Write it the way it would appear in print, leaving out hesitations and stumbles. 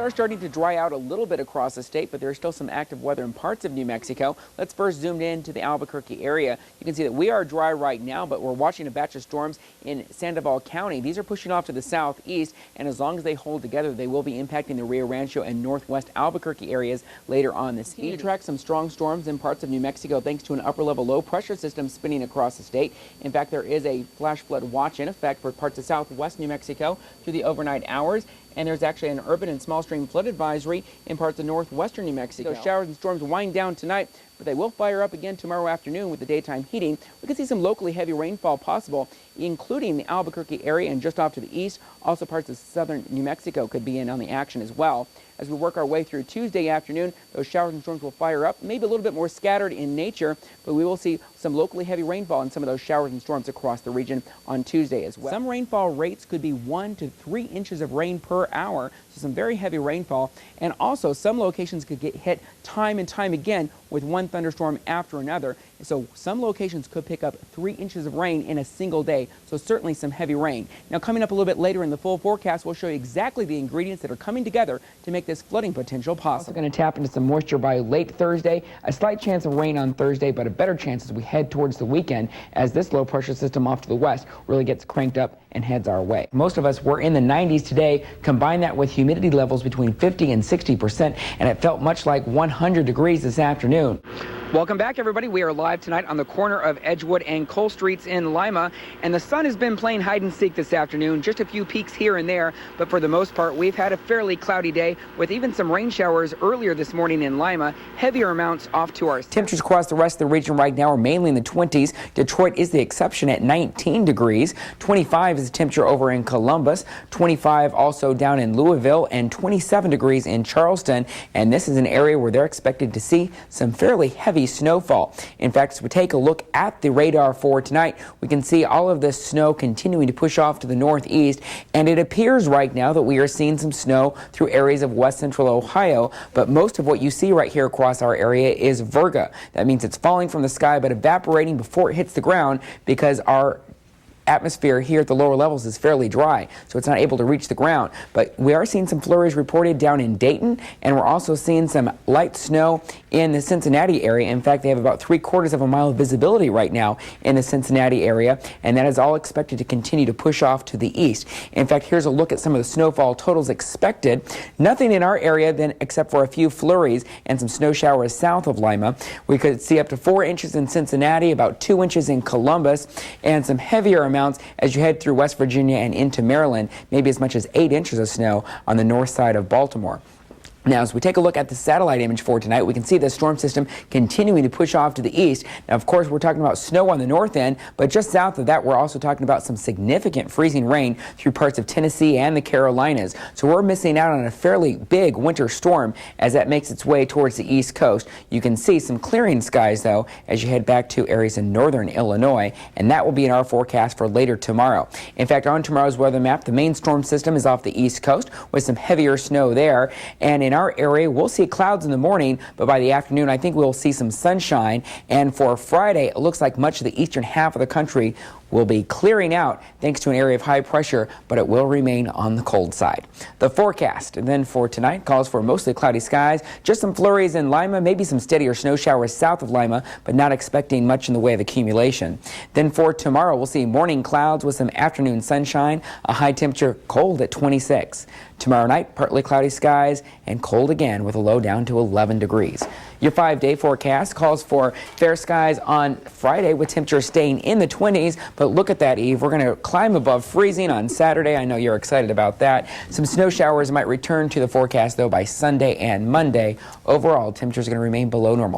Are starting to dry out a little bit across the state, but there's still some active weather in parts of New Mexico. Let's first zoom in to the Albuquerque area. You can see that we are dry right now, but we're watching a batch of storms in Sandoval County. These are pushing off to the southeast, and as long as they hold together, they will be impacting the Rio Rancho and northwest Albuquerque areas later on this evening. We track some strong storms in parts of New Mexico thanks to an upper-level low-pressure system spinning across the state. In fact, there is a flash flood watch in effect for parts of southwest New Mexico through the overnight hours. And there's actually an urban and small stream flood advisory in parts of northwestern New Mexico. Showers and storms wind down tonight, but they will fire up again tomorrow afternoon with the daytime heating. We can see some locally heavy rainfall possible, including the Albuquerque area and just off to the east. Also parts of southern New Mexico could be in on the action as well. As we work our way through Tuesday afternoon, those showers and storms will fire up, maybe a little bit more scattered in nature, but we will see some locally heavy rainfall in some of those showers and storms across the region on Tuesday as well. Some rainfall rates could be 1 to 3 inches of rain per hour, so some very heavy rainfall. And also some locations could get hit time and time again with one thunderstorm after another. So some locations could pick up 3 inches of rain in a single day, so certainly some heavy rain. Now coming up a little bit later in the full forecast, we'll show you exactly the ingredients that are coming together to make this flooding potential possible. We're going to tap into some moisture by late Thursday. A slight chance of rain on Thursday, but a better chance as we head towards the weekend as this low pressure system off to the west really gets cranked up and heads our way. Most of us were in the 90s today. Combine that with humidity levels between 50 and 60%, and it felt much like 100 degrees this afternoon. Welcome back, everybody. We are live tonight on the corner of Edgewood and Cole Streets in Lima, and the sun has been playing hide and seek this afternoon. Just a few peaks here and there, but for the most part, we've had a fairly cloudy day with even some rain showers earlier this morning in Lima. Heavier amounts off to our temperatures across the rest of the region right now are mainly in the 20s. Detroit is the exception at 19 degrees. 25 is the temperature over in Columbus. 25 also down in Louisville, and 27 degrees in Charleston. And this is an area where they're expected to see some fairly heavy snowfall. In fact, as we take a look at the radar for tonight, we can see all of this snow continuing to push off to the northeast, and it appears right now that we are seeing some snow through areas of west central Ohio, but most of what you see right here across our area is virga. That means it's falling from the sky but evaporating before it hits the ground because our atmosphere here at the lower levels is fairly dry, so it's not able to reach the ground. But we are seeing some flurries reported down in Dayton, and we're also seeing some light snow in the Cincinnati area. In fact, they have about 3/4 of a mile of visibility right now in the Cincinnati area, and that is all expected to continue to push off to the east. In fact, here's a look at some of the snowfall totals expected. Nothing in our area then except for a few flurries and some snow showers south of Lima. We could see up to 4 inches in Cincinnati, about 2 inches in Columbus, and some heavier amounts as you head through West Virginia and into Maryland, maybe as much as 8 inches of snow on the north side of Baltimore. Now, as we take a look at the satellite image for tonight, we can see the storm system continuing to push off to the east. Now, of course, we're talking about snow on the north end, but just south of that, we're also talking about some significant freezing rain through parts of Tennessee and the Carolinas. So we're missing out on a fairly big winter storm as that makes its way towards the east coast. You can see some clearing skies, though, as you head back to areas in northern Illinois, and that will be in our forecast for later tomorrow. In fact, on tomorrow's weather map, the main storm system is off the east coast with some heavier snow there, and in our area, we'll see clouds in the morning, but by the afternoon, I think we'll see some sunshine. And for Friday, it looks like much of the eastern half of the country will be clearing out thanks to an area of high pressure, but it will remain on the cold side. The forecast then for tonight calls for mostly cloudy skies, just some flurries in Lima, maybe some steadier snow showers south of Lima, but not expecting much in the way of accumulation. Then for tomorrow, we'll see morning clouds with some afternoon sunshine, a high temperature cold at 26. Tomorrow night, partly cloudy skies and cold again with a low down to 11 degrees. Your 5-day forecast calls for fair skies on Friday with temperatures staying in the 20s. But look at that, Eve. We're going to climb above freezing on Saturday. I know you're excited about that. Some snow showers might return to the forecast, though, by Sunday and Monday. Overall, temperatures are going to remain below normal.